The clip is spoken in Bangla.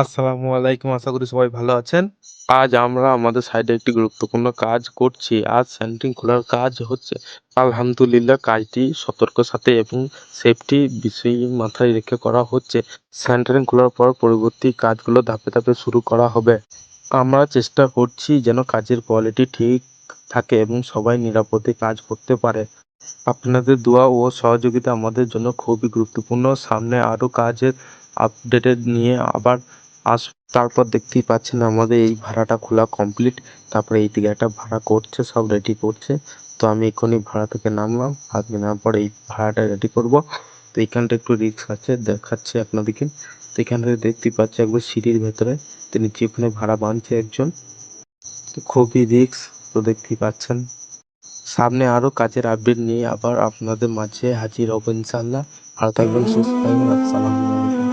আসসালামু আলাইকুম। আশা করি সবাই ভালো আছেন। আজ আমরা আমাদের সাইডে একটি গুরুত্বপূর্ণ কাজ করছি। আজ সেন্টারিং খোলার কাজ হচ্ছে। আলহামদুলিল্লাহ কাজটি সতর্কর সাথে এবং সেফটি বিষয় মাথায় রেখে করা হচ্ছে। সেন্টারিং খোলার পর পরবর্তী কাজগুলো ধাপে ধাপে শুরু করা হবে। আমরা চেষ্টা করছি যেন কাজের কোয়ালিটি ঠিক থাকে এবং সবাই নিরাপদে কাজ করতে পারে। আপনাদের দোয়া ও সহযোগিতা আমাদের জন্য খুবই গুরুত্বপূর্ণ। সামনে আরো কাজের আপডেটেড নিয়ে আবার আস তারপর দেখতেই পাচ্ছেন আমাদের এই ভাড়াটা খোলা কমপ্লিট। তারপরে এইদিকে একটা ভাড়া করছে, সব রেডি করছে। তো আমি এক্ষুনি ভাড়া থেকে নামলাম। নামার পরে এই ভাড়াটা রেডি করব। তো এইখানটা একটু রিস্ক আছে, দেখাচ্ছি আপনাদেরকে। তো এখান থেকে দেখতেই পাচ্ছি একবার সিঁড়ির ভেতরে তিনি ওখানে ভাড়া বাঁধছে একজন। তো খুবই রিস্ক, তো দেখতেই পাচ্ছেন। সামনে আরো কাজের আপডেট নিয়ে আবার আপনাদের মাঝে হাজির হব ইনশাআল্লাহ। ভালো থাকবেন, সুস্থ থাকবেন। আসসালামু আলাইকুম।